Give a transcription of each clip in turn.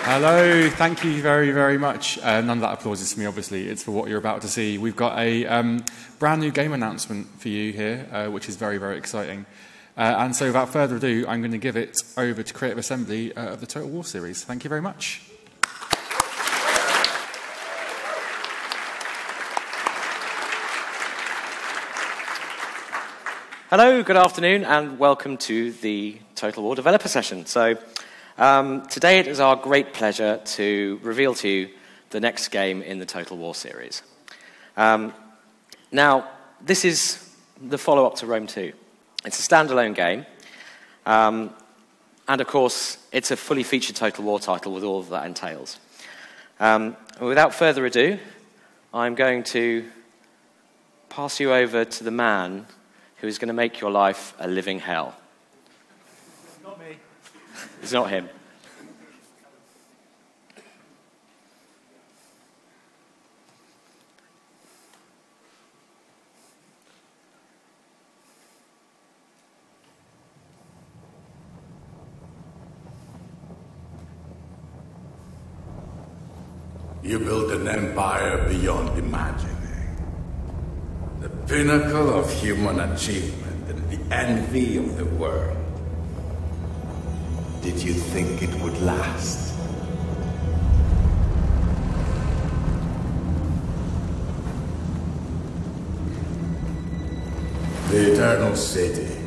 Hello, thank you very, very much. None of that applause is for me, obviously. It's for what you're about to see. We've got a brand new game announcement for you here, which is very, very exciting. And so without further ado, I'm going to give it over to Creative Assembly of the Total War series. Thank you very much. Hello, good afternoon, and welcome to the Total War Developer Session. So today it is our great pleasure to reveal to you the next game in the Total War series. Now, this is the follow-up to Rome 2. It's a standalone game, and of course, it's a fully featured Total War title with all of that entails. Without further ado, I'm going to pass you over to the man who is going to make your life a living hell. Not me. It's not him. You built an empire beyond imagining. The pinnacle of human achievement and the envy of the world. Did you think it would last? The Eternal City.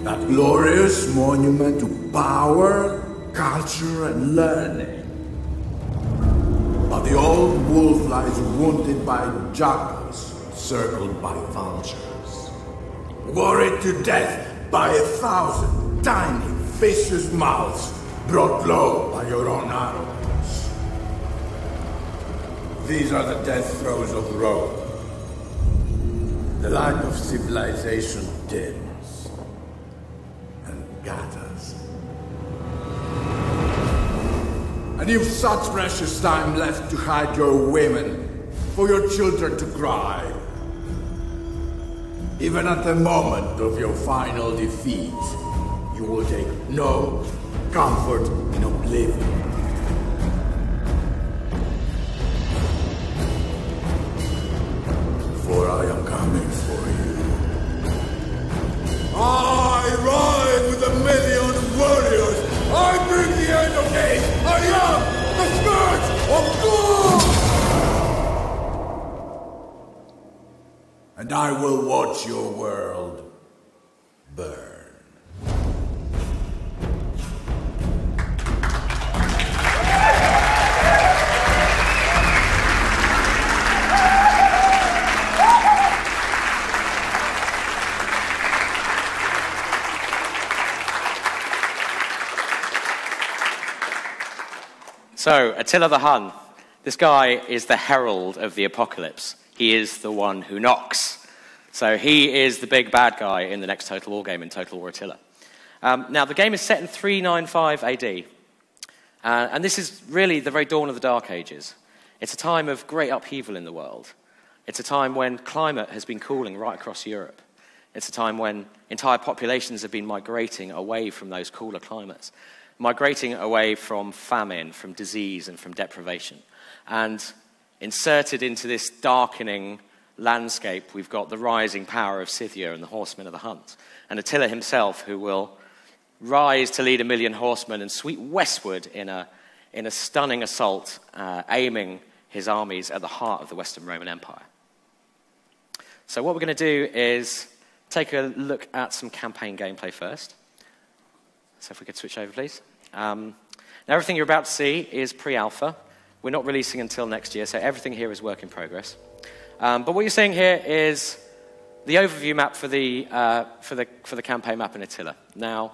That glorious monument to power, culture, and learning. But the old wolf lies wounded by jackals, circled by vultures. Worried to death by 1,000 tiny, vicious mouths brought low by your own arrogance. These are the death throes of Rome. The light of civilization dims and gathers. And you've such precious time left to hide your women, for your children to cry. Even at the moment of your final defeat, you will take no comfort in oblivion. For I am coming for you. I ride with 1,000,000 warriors! I bring the end of days! I am the Scourge of God! And I will watch your world burn. So, Attila the Hun. This guy is the herald of the apocalypse. He is the one who knocks. So he is the big bad guy in the next Total War game, in Total War Attila. Now, the game is set in 395 AD. And this is really the very dawn of the Dark Ages. It's a time of great upheaval in the world. It's a time when climate has been cooling right across Europe. It's a time when entire populations have been migrating away from those cooler climates, migrating away from famine, from disease, and from deprivation. And inserted into this darkening landscape, we've got the rising power of Scythia and the horsemen of the Hunt. And Attila himself, who will rise to lead 1,000,000 horsemen and sweep westward in a stunning assault, aiming his armies at the heart of the Western Roman Empire. So what we're going to do is take a look at some campaign gameplay first. So if we could switch over, please. Now, everything you're about to see is pre-alpha. We're not releasing until next year, so everything here is work in progress. But what you're seeing here is the overview map for the campaign map in Attila. Now,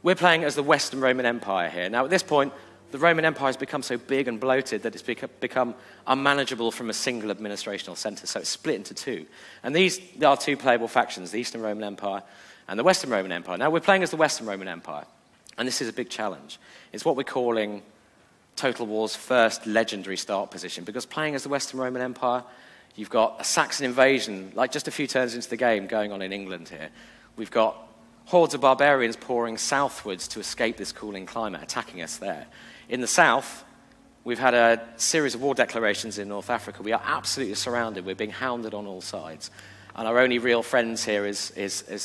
we're playing as the Western Roman Empire here. Now, at this point, the Roman Empire has become so big and bloated that it's become unmanageable from a single administrational center, so it's split into two. And these are two playable factions, the Eastern Roman Empire and the Western Roman Empire. Now, we're playing as the Western Roman Empire, and this is a big challenge. It's what we're calling Total War's first legendary start position, because playing as the Western Roman Empire, you've got a Saxon invasion, like just a few turns into the game, going on in England here. We've got hordes of barbarians pouring southwards to escape this cooling climate, attacking us there. In the south, we've had a series of war declarations in North Africa. We are absolutely surrounded. We're being hounded on all sides. And our only real friends here is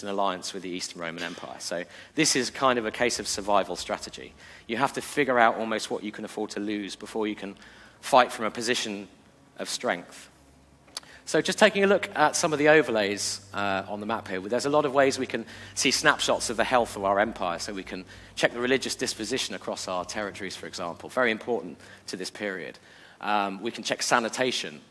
an alliance with the Eastern Roman Empire. So this is kind of a case of survival strategy. You have to figure out almost what you can afford to lose before you can fight from a position of strength. So just taking a look at some of the overlays on the map here, there's a lot of ways we can see snapshots of the health of our empire. So we can check the religious disposition across our territories, for example, very important to this period. We can check sanitation.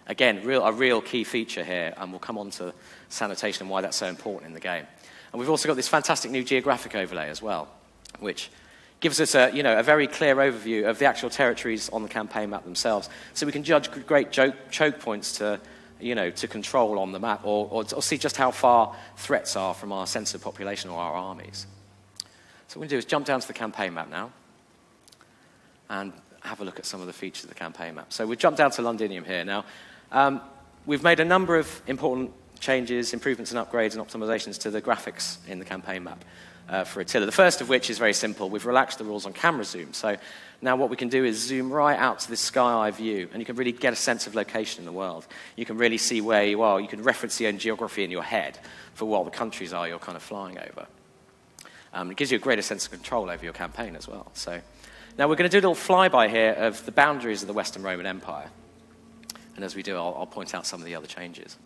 Again, a real key feature here, and we'll come on to sanitation and why that's so important in the game. And we've also got this fantastic new geographic overlay as well, which gives us a very clear overview of the actual territories on the campaign map themselves, so we can judge great choke points to control on the map, or see just how far threats are from our sensitive population or our armies. So what we're going to do is jump down to the campaign map now, and have a look at some of the features of the campaign map. So we've jumped down to Londinium here. Now, we've made a number of important changes, improvements and upgrades and optimizations to the graphics in the campaign map for Attila. The first of which is very simple. We've relaxed the rules on camera zoom. So now what we can do is zoom right out to this sky eye view, and you can really get a sense of location in the world. You can really see where you are. You can reference your own geography in your head for what the countries are you're kind of flying over. It gives you a greater sense of control over your campaign as well. So now we're going to do a little flyby here of the boundaries of the Western Roman Empire. And as we do, I'll point out some of the other changes.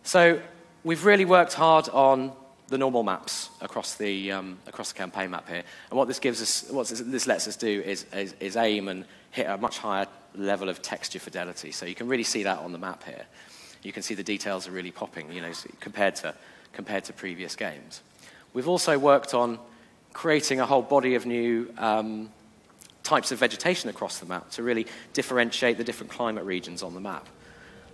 So we've really worked hard on the normal maps across the campaign map here. And what this gives us, this lets us do is aim and hit a much higher level of texture fidelity. So you can really see that on the map here. You can see the details are really popping, compared to previous games. We've also worked on creating a whole body of new types of vegetation across the map to really differentiate the different climate regions on the map.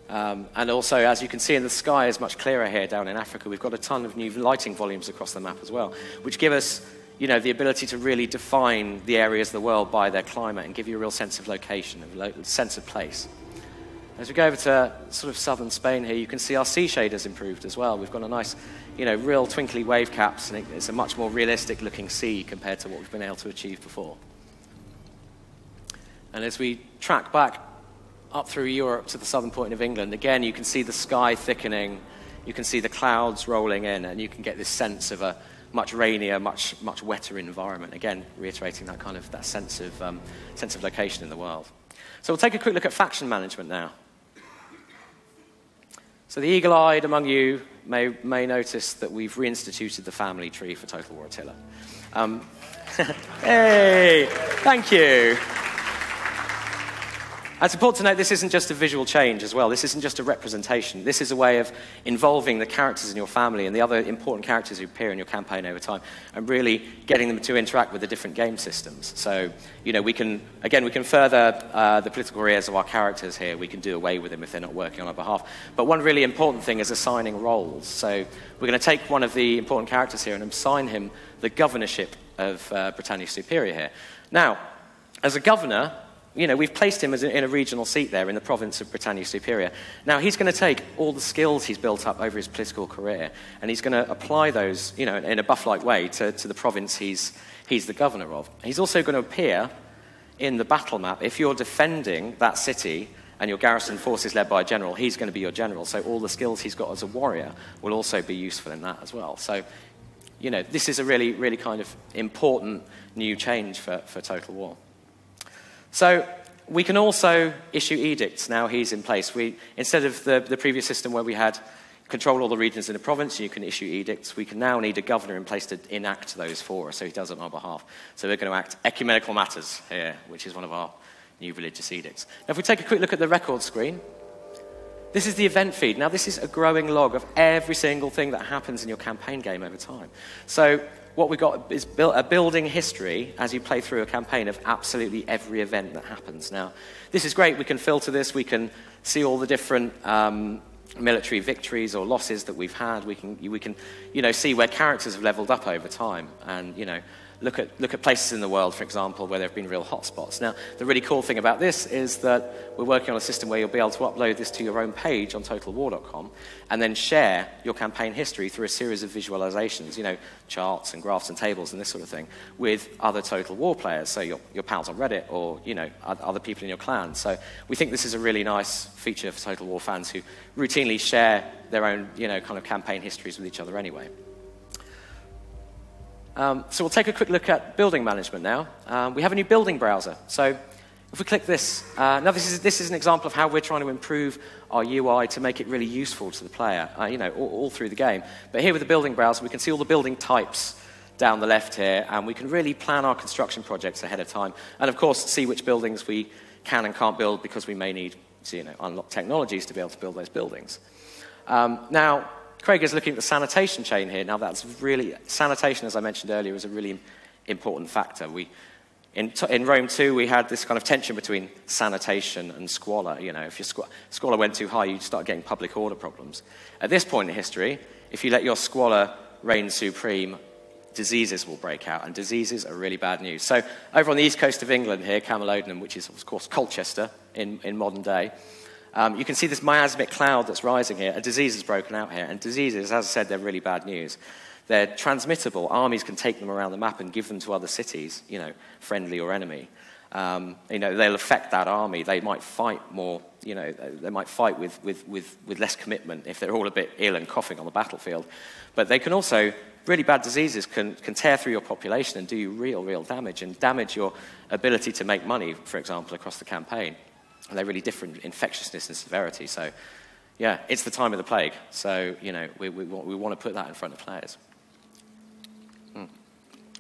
And also, as you can see, in the sky is much clearer here down in Africa. We've got a ton of new lighting volumes across the map as well, which give us the ability to really define the areas of the world by their climate and give you a real sense of location, a sense of place. As we go over to sort of southern Spain here, you can see our sea shaders improved as well. We've got a nice, real twinkly wave caps, and it's a much more realistic looking sea compared to what we've been able to achieve before. And as we track back up through Europe to the southern point of England, again, you can see the sky thickening, you can see the clouds rolling in, and you can get this sense of a much rainier, much wetter environment. Again, reiterating that sense of location in the world. So we'll take a quick look at faction management now. So the eagle-eyed among you may notice that we've reinstituted the family tree for Total War Attila. Hey, thank you. It's important to note this isn't just a visual change as well. This isn't just a representation. This is a way of involving the characters in your family and the other important characters who appear in your campaign over time and really getting them to interact with the different game systems. So, we can further the political careers of our characters here. We can do away with them if they're not working on our behalf. But one really important thing is assigning roles. So we're going to take one of the important characters here and assign him the governorship of Britannia Superior here. Now, as a governor, we've placed him in a regional seat there in the province of Britannia Superior. Now, he's going to take all the skills he's built up over his political career, and he's going to apply those, in a buff-like way to the province he's the governor of. He's also going to appear in the battle map. If you're defending that city and your garrison force is led by a general, he's going to be your general. So all the skills he's got as a warrior will also be useful in that as well. So, this is a really, really kind of important new change for Total War. So we can also issue edicts now he's in place. Instead of the previous system where we had control all the regions in a province, you can issue edicts, we can now need a governor in place to enact those for us, so he does it on our behalf. So we're going to act ecumenical matters here, which is one of our new religious edicts. Now if we take a quick look at the record screen, this is the event feed. Now this is a growing log of every single thing that happens in your campaign game over time. So what we've got is a building history as you play through a campaign of absolutely every event that happens. Now, this is great. We can filter this. We can see all the different military victories or losses that we've had. We can see where characters have leveled up over time. And, look at places in the world, for example, where there have been real hotspots. Now, the really cool thing about this is that we're working on a system where you'll be able to upload this to your own page on totalwar.com and then share your campaign history through a series of visualizations, charts and graphs and tables and this sort of thing, with other Total War players, so your pals on Reddit or, other people in your clan. So we think this is a really nice feature for Total War fans who routinely share their own, kind of campaign histories with each other anyway. So we'll take a quick look at building management now. We have a new building browser. So if we click this, now this is an example of how we're trying to improve our UI to make it really useful to the player, all through the game. But here with the building browser, we can see all the building types down the left here, and we can really plan our construction projects ahead of time. And of course, see which buildings we can and can't build because we may need to, unlock technologies to be able to build those buildings. Now, Craig is looking at the sanitation chain here. Now, sanitation, as I mentioned earlier, is a really important factor. In Rome 2, we had this kind of tension between sanitation and squalor. If your squalor went too high, you'd start getting public order problems. At this point in history, if you let your squalor reign supreme, diseases will break out, and diseases are really bad news. So over on the east coast of England here, Camalodunum, which is, of course, Colchester in modern day, you can see this miasmic cloud that's rising here. A disease has broken out here, and diseases, as I said, they're really bad news. They're transmittable. Armies can take them around the map and give them to other cities, friendly or enemy. They'll affect that army. They might fight more, they might fight with less commitment if they're all a bit ill and coughing on the battlefield. But they can also, really bad diseases can tear through your population and do you real damage, and damage your ability to make money, for example, across the campaign. And they're really different infectiousness and severity. So, yeah, it's the time of the plague. So, we want to put that in front of players.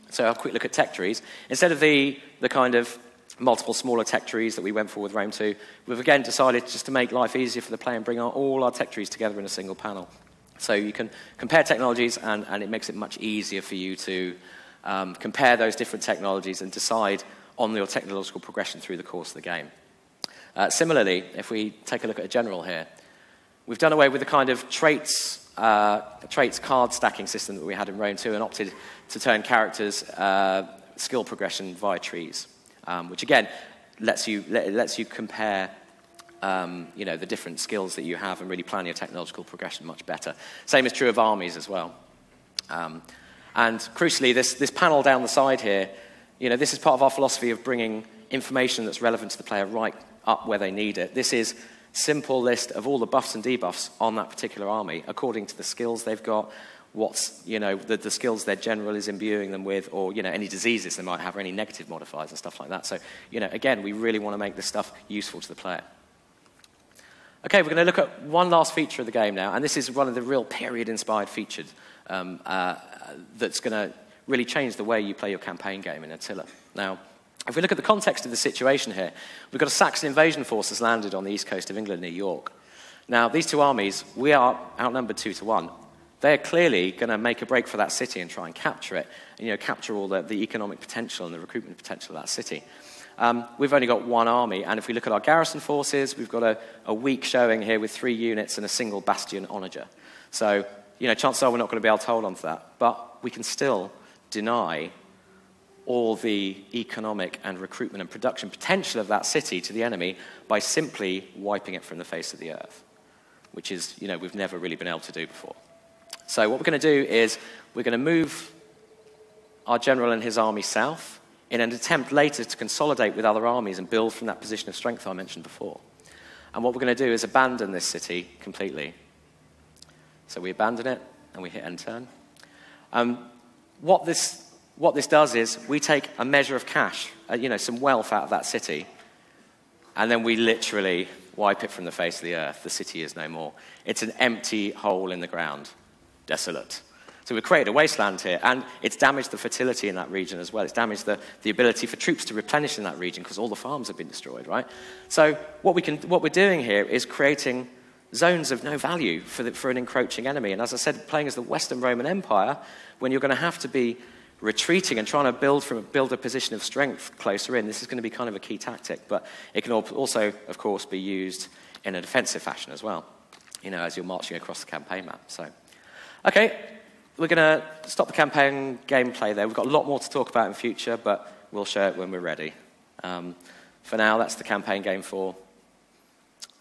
So a quick look at tech trees. Instead of the kind of multiple smaller tech trees that we went for with Rome 2, we've again decided just to make life easier for the player and bring all our tech trees together in a single panel. So you can compare technologies, and it makes it much easier for you to compare those different technologies and decide on your technological progression through the course of the game. Similarly, if we take a look at a general here, we've done away with the kind of traits card stacking system that we had in Rome 2 and opted to turn characters' skill progression via trees, which again lets you compare the different skills that you have and really plan your technological progression much better. Same is true of armies as well. And crucially, this panel down the side here, this is part of our philosophy of bringing information that's relevant to the player right up where they need it. This is simple list of all the buffs and debuffs on that particular army according to the skills they've got, what's, the skills their general is imbuing them with, or, any diseases they might have, or any negative modifiers and stuff like that. So, again, we really want to make this stuff useful to the player. Okay, we're going to look at one last feature of the game now, and this is one of the real period-inspired features that's going to really change the way you play your campaign game in Attila. Now, if we look at the context of the situation here, we've got a Saxon invasion force that's landed on the east coast of England near York. Now, these two armies, we are outnumbered 2-1. They're clearly going to make a break for that city and try and capture it, and capture all the economic potential and the recruitment potential of that city. We've only got one army, and if we look at our garrison forces, we've got a weak showing here with 3 units and a single bastion onager. So, chances are we're not going to be able to hold on to that, but we can still deny all the economic and recruitment and production potential of that city to the enemy by simply wiping it from the face of the earth, which is, we've never really been able to do before. So what we're going to do is we're going to move our general and his army south in an attempt later to consolidate with other armies and build from that position of strength I mentioned before. And what we're going to do is abandon this city completely. So we abandon it, and we hit end turn. What this does is we take a measure of cash, some wealth out of that city, and then we literally wipe it from the face of the earth. The city is no more. It's an empty hole in the ground, desolate. So we've created a wasteland here, and it's damaged the fertility in that region as well. It's damaged the ability for troops to replenish in that region because all the farms have been destroyed, right? So what we're doing here is creating zones of no value for an encroaching enemy. And as I said, playing as the Western Roman Empire, when you're going to have to be retreating and trying to build a position of strength closer in, this is going to be kind of a key tactic, but it can also, of course, be used in a defensive fashion as well, as you're marching across the campaign map. So, okay, we're going to stop the campaign gameplay there. We've got a lot more to talk about in future, but we'll show it when we're ready. For now, that's the campaign game 4.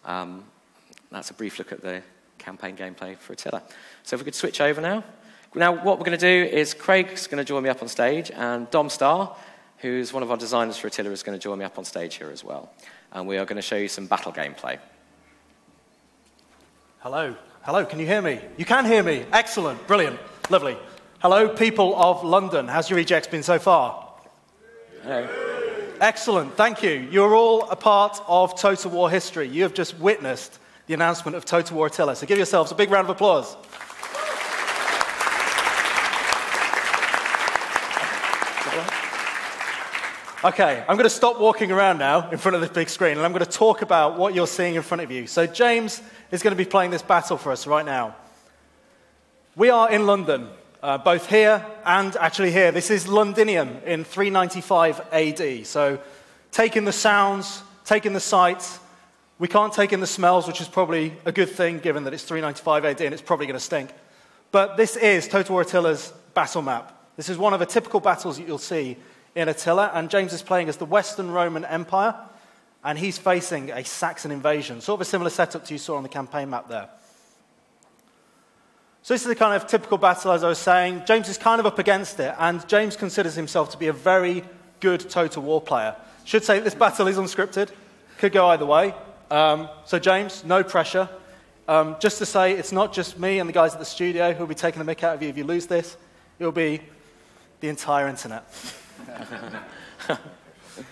That's a brief look at the campaign gameplay for Attila. So if we could switch over now. Now, what we're going to do is Craig's going to join me up on stage, and Dom Starr, who's one of our designers for Attila, is going to join me up on stage here as well. And we are going to show you some battle gameplay. Hello. Hello, can you hear me? You can hear me. Excellent. Brilliant. Lovely. Hello, people of London. How's your EGX been so far? Hello. Excellent. Thank you. You're all a part of Total War history. You have just witnessed the announcement of Total War Attila. So give yourselves a big round of applause. Okay, I'm going to stop walking around now in front of this big screen, and I'm going to talk about what you're seeing in front of you. So James is going to be playing this battle for us right now. We are in London, both here and actually here. This is Londinium in 395 AD. So take in the sounds, take in the sights. We can't take in the smells, which is probably a good thing, given that it's 395 AD and it's probably going to stink. But this is Total War Attila's battle map. This is one of the typical battles that you'll see in Attila, and James is playing as the Western Roman Empire, and he's facing a Saxon invasion. Sort of a similar setup to you saw on the campaign map there. So this is the kind of typical battle, as I was saying. James is kind of up against it, and James considers himself to be a very good Total War player. Should say this battle is unscripted. Could go either way. So James, no pressure. Just to say, it's not just me and the guys at the studio who will be taking the mick out of you if you lose this. It will be the entire internet.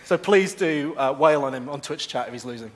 So please do wail on him on Twitch chat if he's losing.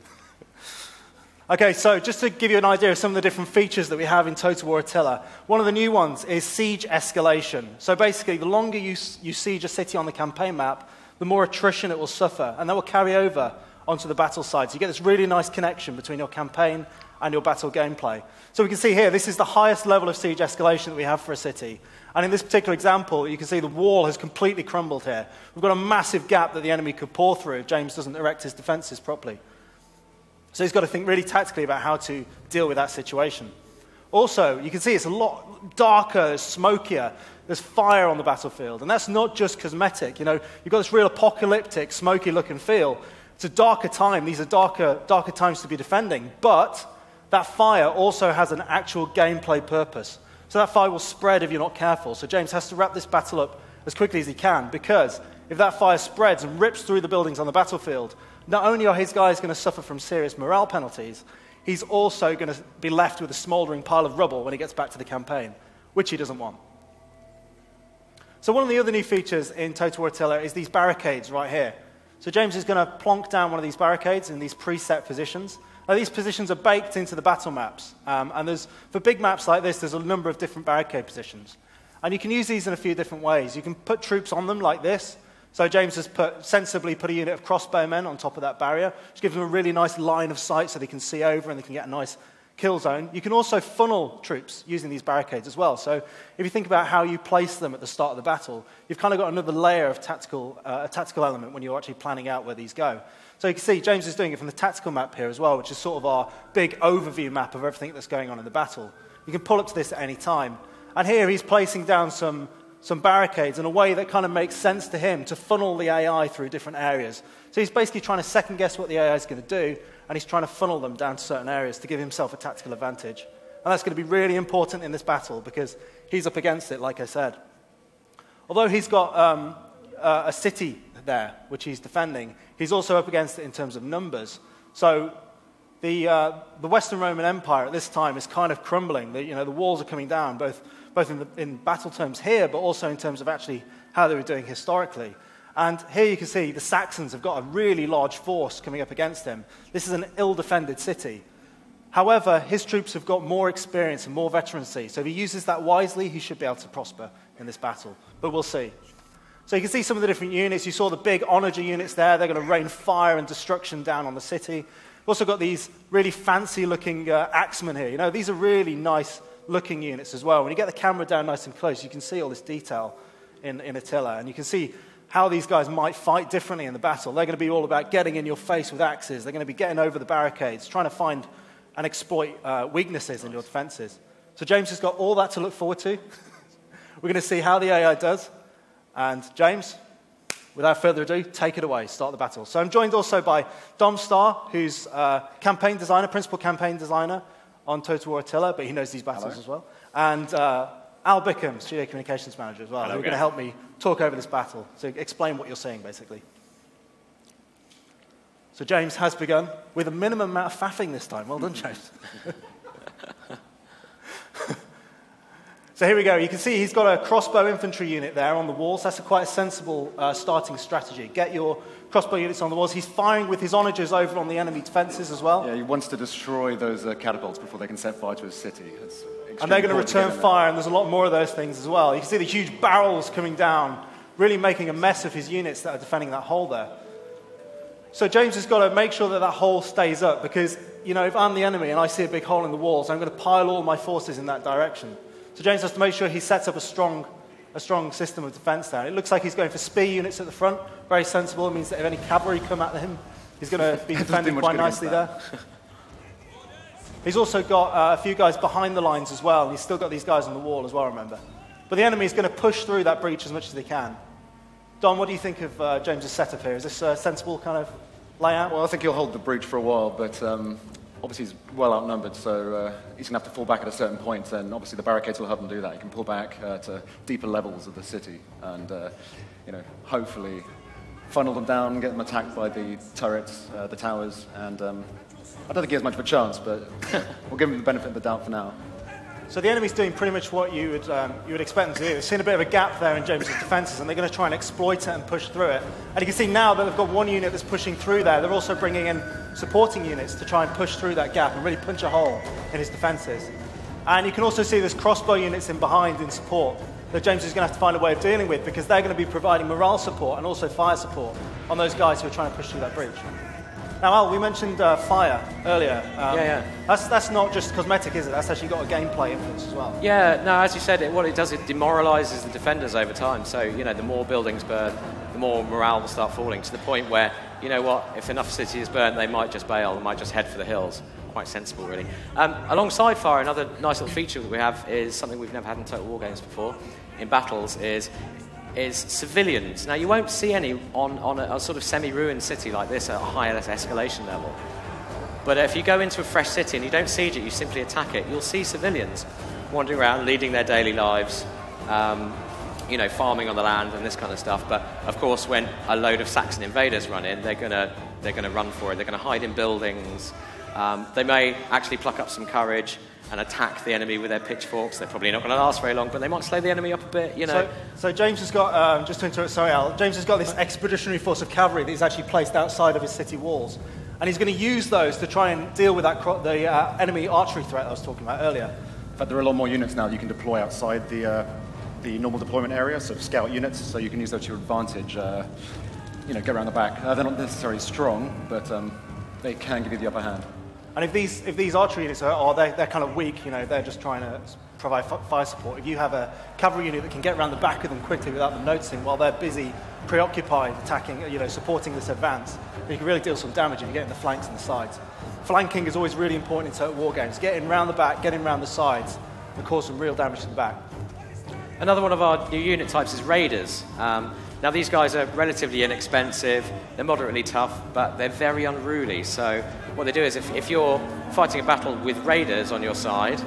Okay, so just to give you an idea of some of the different features that we have in Total War Attila, one of the new ones is siege escalation. So basically, the longer you siege a city on the campaign map, the more attrition it will suffer, and that will carry over onto the battle side. So you get this really nice connection between your campaign and your battle gameplay. So we can see here, this is the highest level of siege escalation that we have for a city. And in this particular example, you can see the wall has completely crumbled here. We've got a massive gap that the enemy could pour through if James doesn't erect his defenses properly. So he's got to think really tactically about how to deal with that situation. Also, you can see it's a lot darker, smokier. There's fire on the battlefield. And that's not just cosmetic. You know, you've got this real apocalyptic, smoky look and feel. It's a darker time. These are darker times to be defending. But that fire also has an actual gameplay purpose. So that fire will spread if you're not careful. So James has to wrap this battle up as quickly as he can, because if that fire spreads and rips through the buildings on the battlefield, not only are his guys going to suffer from serious morale penalties, he's also going to be left with a smouldering pile of rubble when he gets back to the campaign, which he doesn't want. So one of the other new features in Total War Attila is these barricades right here. So James is going to plonk down one of these barricades in these preset positions. Now, these positions are baked into the battle maps, and for big maps like this, there's a number of different barricade positions. And you can use these in a few different ways. You can put troops on them like this. So James has sensibly put a unit of crossbowmen on top of that barrier, which gives them a really nice line of sight so they can see over and they can get a nice kill zone. You can also funnel troops using these barricades as well. So if you think about how you place them at the start of the battle, you've kind of got another layer of a tactical element when you're actually planning out where these go. So you can see James is doing it from the tactical map here as well, which is sort of our big overview map of everything that's going on in the battle. You can pull up to this at any time. And here he's placing down some barricades in a way that kind of makes sense to him to funnel the AI through different areas. So he's basically trying to second guess what the AI is going to do, and he's trying to funnel them down to certain areas to give himself a tactical advantage. And that's going to be really important in this battle because he's up against it, like I said. Although he's got a city there, which he's defending, he's also up against it in terms of numbers. So the Western Roman Empire at this time is kind of crumbling. The walls are coming down, both in battle terms here, but also in terms of actually how they were doing historically. And here you can see the Saxons have got a really large force coming up against him. This is an ill-defended city. However, his troops have got more experience and more veterancy, so if he uses that wisely, he should be able to prosper in this battle. But we'll see. So you can see some of the different units. You saw the big onager units there. They're going to rain fire and destruction down on the city. We've also got these really fancy-looking axemen here. These are really nice-looking units as well. When you get the camera down nice and close, you can see all this detail in Attila, and you can see how these guys might fight differently in the battle. They're going to be all about getting in your face with axes. They're going to be getting over the barricades, trying to find and exploit weaknesses in your defenses. So James has got all that to look forward to. We're going to see how the AI does. And James, without further ado, take it away, start the battle. So I'm joined also by Dom Starr, who's campaign designer, principal campaign designer on Total War Attila, but he knows these battles as well. And Al Bickham, studio communications manager as well, who are going to help me talk over this battle. So explain what you're seeing, basically. So James has begun with a minimum amount of faffing this time. Well done, James. So here we go. You can see he's got a crossbow infantry unit there on the walls. That's quite a sensible starting strategy. Get your crossbow units on the walls. He's firing with his onagers over on the enemy defenses as well. Yeah, he wants to destroy those catapults before they can set fire to his city. And they're going to return fire, and there's a lot more of those things as well. You can see the huge barrels coming down, really making a mess of his units that are defending that hole there. So James has got to make sure that that hole stays up, because, you know, if I'm the enemy and I see a big hole in the walls, I'm going to pile all my forces in that direction. So James has to make sure he sets up a strong system of defense there. It looks like he's going for spear units at the front. Very sensible. It means that if any cavalry come at him, he's going to be defended quite nicely there. He's also got a few guys behind the lines as well. And he's still got these guys on the wall as well, remember. But the enemy is going to push through that breach as much as they can. Don, what do you think of James's setup here? Is this a sensible kind of layout? Well, I think he'll hold the breach for a while, but obviously he's well outnumbered, so he's going to have to fall back at a certain point, and obviously the barricades will help him do that. He can pull back to deeper levels of the city and, you know, hopefully funnel them down, get them attacked by the turrets, the towers, and I don't think he has much of a chance, but we'll give him the benefit of the doubt for now. So the enemy's doing pretty much what you would expect them to do. They've seen a bit of a gap there in James's defences, and they're going to try and exploit it and push through it. And you can see now that they've got one unit that's pushing through there. They're also bringing in supporting units to try and push through that gap and really punch a hole in his defences. And you can also see there's crossbow units in behind in support that James is going to have to find a way of dealing with, because they're going to be providing morale support and also fire support on those guys who are trying to push through that breach. Now, Al, we mentioned fire earlier. That's not just cosmetic, is it? That's actually got a gameplay influence as well. Yeah, no, as you said, what it does, it demoralises the defenders over time. So, you know, the more buildings burn, the more morale will start falling, to the point where, you know what, if enough city is burnt, they might just bail, they might just head for the hills. Quite sensible, really. Alongside fire, another nice little feature that we have is something we've never had in Total War games before, in battles, is civilians. Now, you won't see any on a sort of semi-ruined city like this at a higher escalation level. But if you go into a fresh city and you don't siege it, you simply attack it, you'll see civilians wandering around, leading their daily lives, you know, farming on the land and this kind of stuff. But, of course, when a load of Saxon invaders run in, they're going to run for it. They're going to hide in buildings. They may actually pluck up some courage and attack the enemy with their pitchforks. They're probably not going to last very long, but they might slow the enemy up a bit, you know. So James has got, just to interrupt, sorry Al, James has got this expeditionary force of cavalry that he's actually placed outside of his city walls. And he's going to use those to try and deal with the enemy archery threat I was talking about earlier. In fact, there are a lot more units now that you can deploy outside the normal deployment area, so scout units, so you can use those to your advantage, you know, get around the back. They're not necessarily strong, but they can give you the upper hand. And if these archery units they're kind of weak, you know, they're just trying to provide fire support. If you have a cavalry unit that can get around the back of them quickly without them noticing while they're busy, preoccupied, attacking, you know, supporting this advance, you can really deal some damage if you get in the flanks and the sides. Flanking is always really important in Total War games. Getting around the back, getting around the sides, and cause some real damage to the back. Another one of our new unit types is raiders. Now, these guys are relatively inexpensive, they're moderately tough, but they're very unruly. So what they do is if you're fighting a battle with raiders on your side,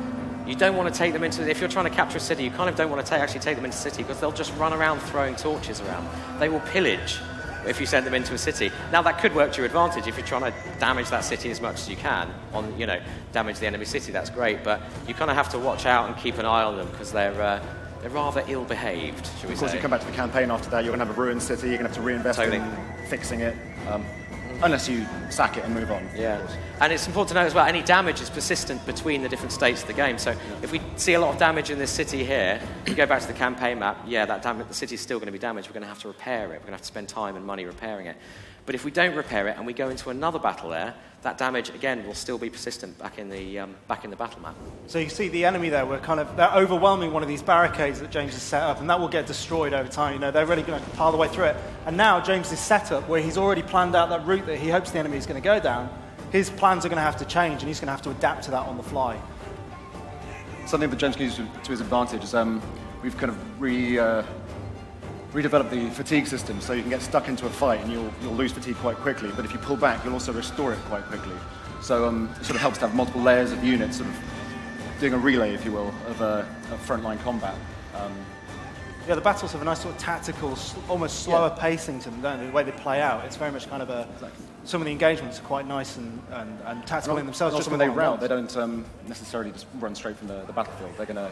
you don't want to take them into... If you're trying to capture a city, you kind of don't want to actually take them into a city, because they'll just run around throwing torches around. They will pillage if you send them into a city. Now, that could work to your advantage if you're trying to damage that city as much as you can, you know, damage the enemy city, that's great, but you kind of have to watch out and keep an eye on them, because they're rather ill-behaved, shall we say. Of course, you come back to the campaign after that, you're going to have a ruined city, you're going to have to reinvest in fixing it, unless you sack it and move on. Yeah, and it's important to know as well, any damage is persistent between the different states of the game. So if we see a lot of damage in this city here, you go back to the campaign map, yeah, the city's still going to be damaged, we're going to have to repair it, we're going to have to spend time and money repairing it. But if we don't repair it and we go into another battle there, that damage, again, will still be persistent back in the battle map. So you see the enemy there, they're overwhelming one of these barricades that James has set up, and that will get destroyed over time. You know, they're really going to pile the way through it. And now James is set up where he's already planned out that route that he hopes the enemy is going to go down. His plans are going to have to change, and he's going to have to adapt to that on the fly. Something that James can use to his advantage is we've kind of redeveloped the fatigue system, so you can get stuck into a fight and you'll lose fatigue quite quickly. But if you pull back, you'll also restore it quite quickly. So it sort of helps to have multiple layers of units, sort of doing a relay, if you will, of frontline combat. Yeah, the battles have a nice sort of tactical, almost slower pacing to them, don't they? The way they play out, it's very much kind of some of the engagements are quite nice and tactical in themselves. Also, when they rout, they don't necessarily just run straight from the battlefield. They're going to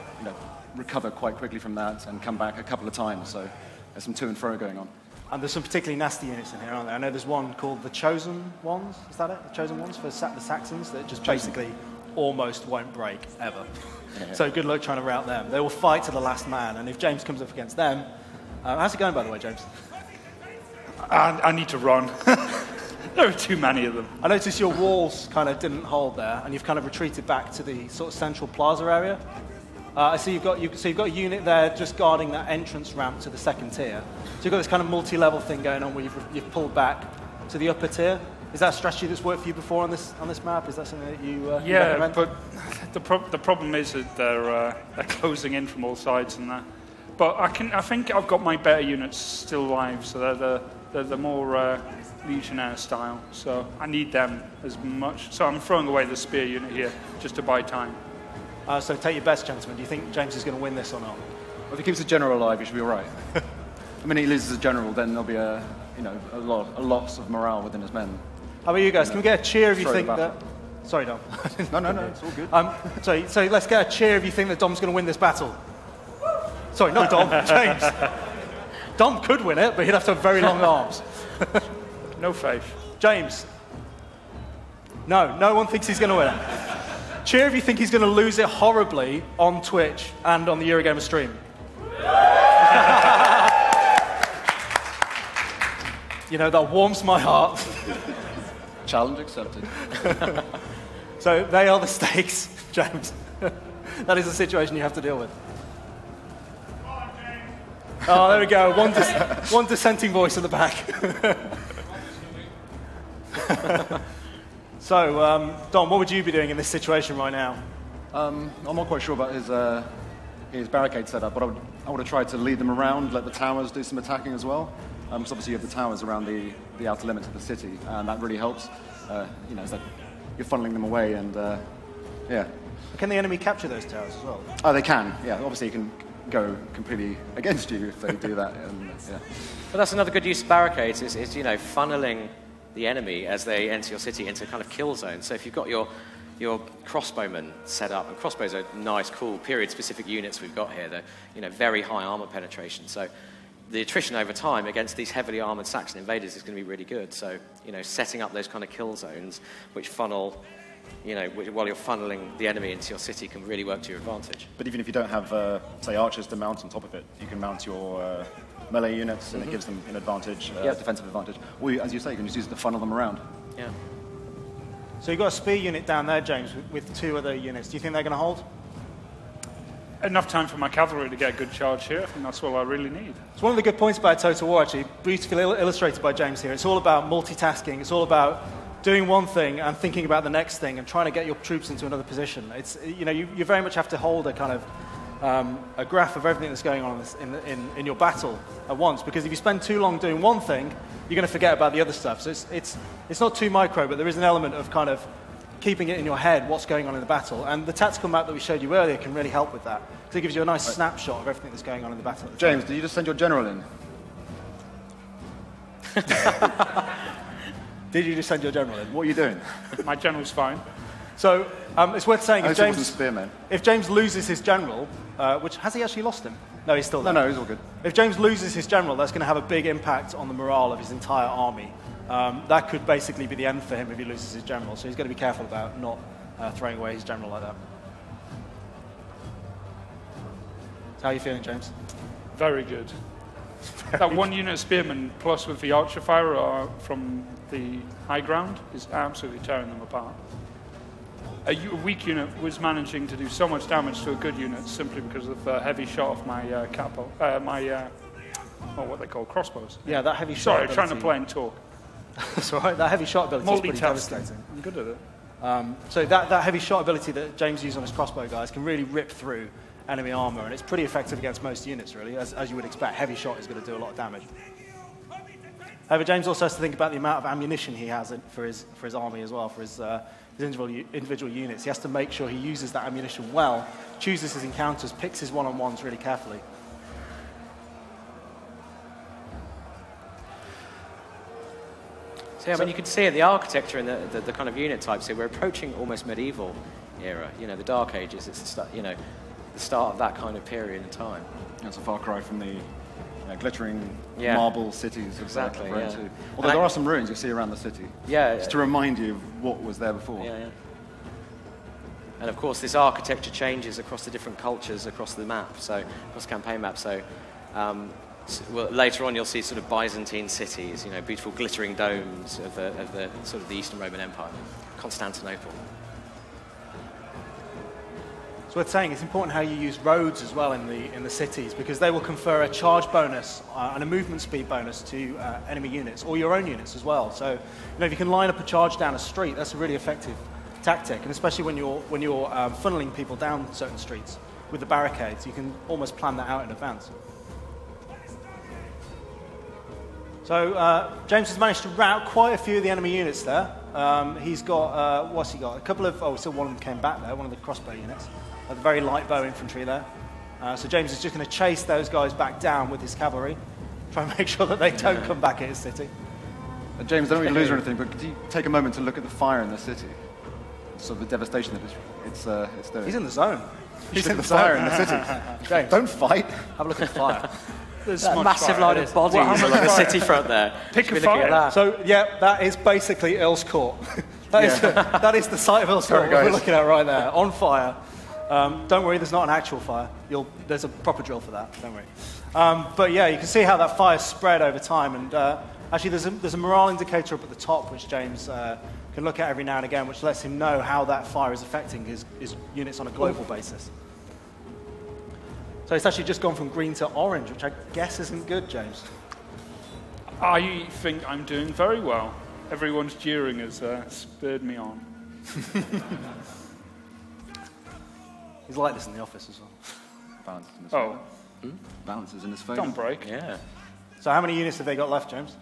recover quite quickly from that and come back a couple of times. So there's some to and fro going on. And there's some particularly nasty units in here, aren't there? I know there's one called the Chosen Ones. Is that it? The Chosen Ones for the Saxons that just basically almost won't break ever. Yeah. So good luck trying to rout them. They will fight to the last man, and if James comes up against them, how's it going, by the way, James? I need to run. There are too many of them. I noticed your walls kind of didn't hold there, and you've kind of retreated back to the sort of central plaza area. I see you've got a unit there just guarding that entrance ramp to the second tier. So you've got this kind of multi-level thing going on where you've pulled back to the upper tier. Is that a strategy that's worked for you before on this map? Is that something that you recommend? But the problem is that they're closing in from all sides and that. But I think I've got my better units still alive, so they're the more Legionnaire style. So I need them as much. So I'm throwing away the spear unit here just to buy time. So take your best, gentlemen. Do you think James is going to win this or not? Well, if he keeps the general alive, he should be all right. I mean, he loses a general, then there'll be a loss of morale within his men. How about you guys? Can we get a cheer if you think that... Sorry, Dom. No, it's all good. So let's get a cheer if you think that Dom's going to win this battle. Sorry, not Dom, James. Dom could win it, but he'd have to have very long arms. No faith. James. No one thinks he's going to win it. Cheer if you think he's going to lose it horribly on Twitch and on the Eurogamer stream. That warms my heart. Challenge accepted. So they are the stakes, James. That is the situation you have to deal with. Oh, there we go. One dissenting voice in the back. So, Dom, what would you be doing in this situation right now? I'm not quite sure about his barricade setup, but I would have tried to lead them around, let the towers do some attacking as well. Because obviously you have the towers around the outer limits of the city, and that really helps. It's like you're funneling them away, and yeah. Can the enemy capture those towers as well? Oh, they can. Yeah, obviously you can go completely against you if they do that. And, yeah. But that's another good use of barricades. Is funneling the enemy as they enter your city into kind of kill zones. So if you've got your crossbowmen set up, and crossbows are nice, cool, period-specific units we've got here. They're very high armor penetration. So the attrition over time against these heavily armored Saxon invaders is going to be really good. So, setting up those kind of kill zones which funnel, while you're funneling the enemy into your city can really work to your advantage. But even if you don't have, say, archers to mount on top of it, you can mount your melee units, and it gives them an advantage, defensive advantage. Or, as you say, you can just use it to funnel them around. Yeah. So you've got a spear unit down there, James, with two other units. Do you think they're going to hold? Enough time for my cavalry to get a good charge here. I think that's all I really need. It's one of the good points about Total War, actually, beautifully illustrated by James here. It's all about multitasking. It's all about doing one thing and thinking about the next thing and trying to get your troops into another position. It's, you very much have to hold a kind of a graph of everything that's going on in your battle at once, because if you spend too long doing one thing, you're going to forget about the other stuff. So it's not too micro, but there is an element of kind of keeping it in your head what's going on in the battle. And the tactical map that we showed you earlier can really help with that, because it gives you a nice snapshot of everything that's going on in the battle. James, did you just send your general in? Did you just send your general in? What are you doing? My general's fine. So it's worth saying if James loses his general, which has he actually lost him? No, he's still there. No, he's all good. If James loses his general, that's going to have a big impact on the morale of his entire army. That could basically be the end for him if he loses his general. So he's got to be careful about not throwing away his general like that. So how are you feeling, James? Very good. That one unit of spearmen plus with the archer fire from the high ground is absolutely tearing them apart. A weak unit was managing to do so much damage to a good unit simply because of the heavy shot of my what they call crossbows. Yeah, that heavy shot. Sorry, ability. trying to play and talk. That's all right. That heavy shot ability is pretty devastating. I'm good at it. So that heavy shot ability that James used on his crossbow guys can really rip through enemy armor, and it's pretty effective against most units, really. As you would expect, heavy shot is going to do a lot of damage. However, James also has to think about the amount of ammunition he has for his army as well, for his individual units. He has to make sure he uses that ammunition well, chooses his encounters, picks his one-on-ones really carefully. So, yeah, I mean, you can see it, the architecture and the kind of unit types here. We're approaching almost medieval era. You know, the Dark Ages. It's the start, you know, the start of that kind of period in time. That's a far cry from the glittering marble cities. Exactly. Of Rome, too. Although there are some ruins you see around the city. Yeah. Just to remind you of what was there before. Yeah. And of course, this architecture changes across the different cultures across the map. So, across the campaign map. So. Well, later on, you'll see sort of Byzantine cities, you know, beautiful glittering domes of the sort of the Eastern Roman Empire, Constantinople. It's worth saying it's important how you use roads as well in the cities, because they will confer a charge bonus and a movement speed bonus to enemy units or your own units as well. So, you know, if you can line up a charge down a street, that's a really effective tactic, and especially when you're funneling people down certain streets with the barricades, you can almost plan that out in advance. So James has managed to rout quite a few of the enemy units there. He's got, what's he got? A couple of, still one of them came back there, one of the crossbow units. The very light bow infantry there. So James is just going to chase those guys back down with his cavalry, try and make sure that they don't come back at his city. James, don't want you to lose or anything, but could you take a moment to look at the fire in the city? Sort of the devastation that it's doing. He's in the zone. He's in the fire in the city. James, don't fight. Have a look at the fire. That massive line of bodies along the city front there. Pick a fire. That. So, yeah, that is basically Earl's Court. That is the site of Earl's Court we're looking at right there, on fire. Don't worry, there's not an actual fire. There's a proper drill for that, don't worry. But yeah, you can see how that fire spread over time. And actually, there's a morale indicator up at the top, which James can look at every now and again, which lets him know how that fire is affecting his units on a global basis. So it's actually just gone from green to orange, which I guess isn't good, James. I think I'm doing very well. Everyone's jeering has spurred me on. He's like this in the office as well. Balance is in his favor. Balance is in his favour. Don't break. Yeah. So how many units have they got left, James?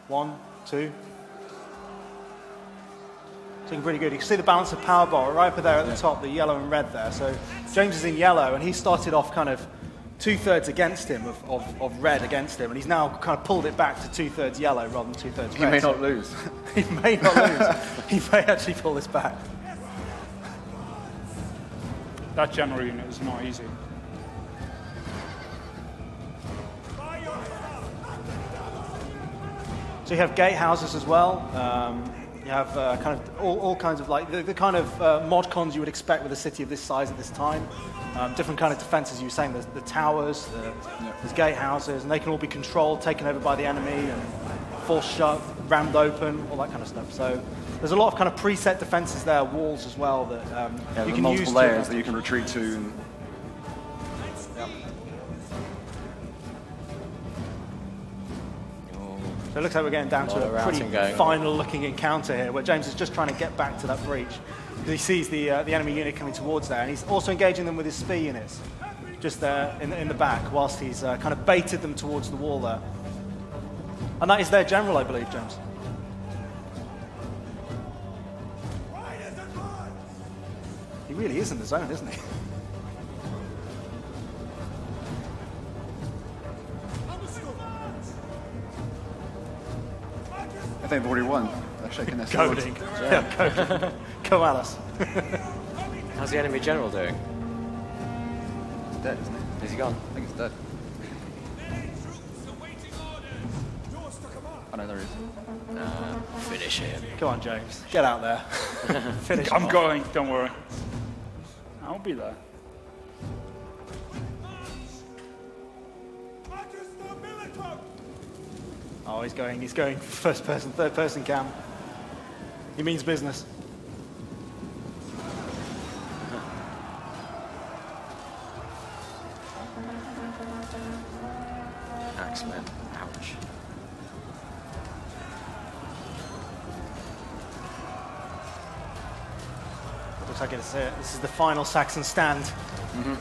1, 2. Looking pretty good. You can see the balance of power bar right up there at the top, the yellow and red there. So James is in yellow, and he started off kind of 2/3 against him, of red against him, and he's now kind of pulled it back to 2/3 yellow rather than 2/3 red. He may not lose. He may not lose. He may actually pull this back. That general unit is not easy. So you have gatehouses as well. You have kind of all kinds of like the kind of mod cons you would expect with a city of this size at this time. Different kind of defenses. You were saying there's the towers, there's gatehouses, and they can all be controlled, taken over by the enemy, and forced shut, rammed open, all that kind of stuff. So there's a lot of kind of preset defenses there, walls as well that you can use. Multiple layers that you can retreat to. So it looks like we're getting down to a pretty final-looking encounter here, where James is just trying to get back to that breach. Because he sees the enemy unit coming towards there, and he's also engaging them with his spear units, just there in the back, whilst he's kind of baited them towards the wall there. And that is their general, I believe, James. He really is in the zone, isn't he? They've already won. They're shaking their swords. Goading. Yeah, go at us. How's the enemy general doing? He's dead, isn't he? Is he gone? I think he's dead. Oh no, there he is. Finish him. Come on, James. Get out there. Finish him I'm off. going, don't worry. I'll be there. Oh, he's going first person, third person cam. He means business. Axemen. Ouch. Looks take it as it. This is the final Saxon stand. Mm-hmm.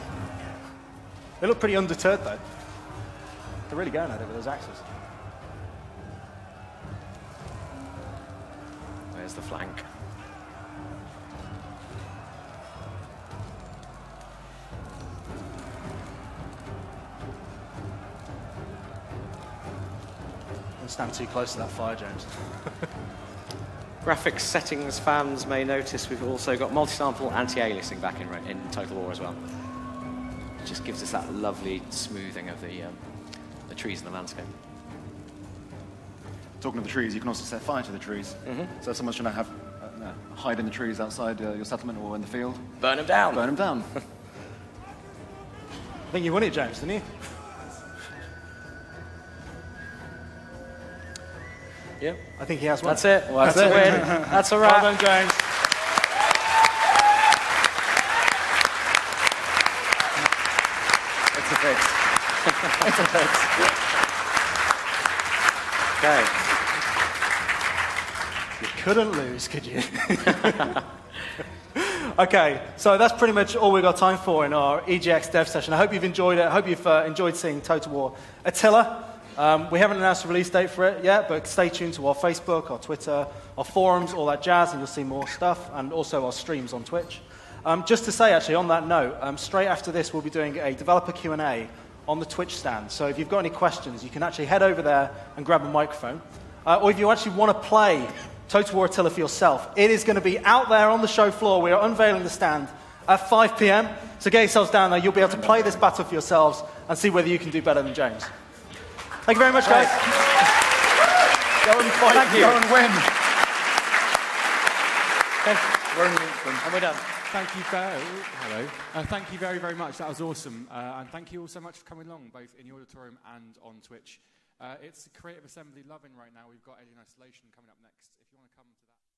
They look pretty undeterred, though. They're really going at it with those axes. There's the flank. Don't stand too close to that fire, James. Graphics settings fans may notice we've also got multi-sample anti-aliasing back in Total War as well. It just gives us that lovely smoothing of the trees and the landscape. Talking of the trees, you can also set fire to the trees. So if someone's trying to have hide in the trees outside your settlement or in the field, Burn them down. burn them down. I think you won it, James, didn't you? Yep. I think he has won. That's it. Well, That's a win. That's a wrap. Well done, James. It's a fix. It's a fix. Okay. You couldn't lose, could you? Okay, so that's pretty much all we've got time for in our EGX dev session. I hope you've enjoyed it. I hope you've enjoyed seeing Total War Attila. We haven't announced a release date for it yet, but stay tuned to our Facebook, our Twitter, our forums, all that jazz, and you'll see more stuff, and also our streams on Twitch. Just to say, actually, on that note, straight after this, we'll be doing a developer Q&A on the Twitch stand. So if you've got any questions, you can actually head over there and grab a microphone. Or if you actually want to play Total War Attila for yourself, it is going to be out there on the show floor. We are unveiling the stand at 5 p.m. So get yourselves down there. You'll be able to play this battle for yourselves and see whether you can do better than James. Thank you very much, guys. Go and fight. Thank you. Go and win. And we're done. Thank you hello. Thank you very, very much. That was awesome. And thank you all so much for coming along, both in the auditorium and on Twitch. It's Creative Assembly Lovin' right now. We've got Alien Isolation coming up next. If you want to come to that.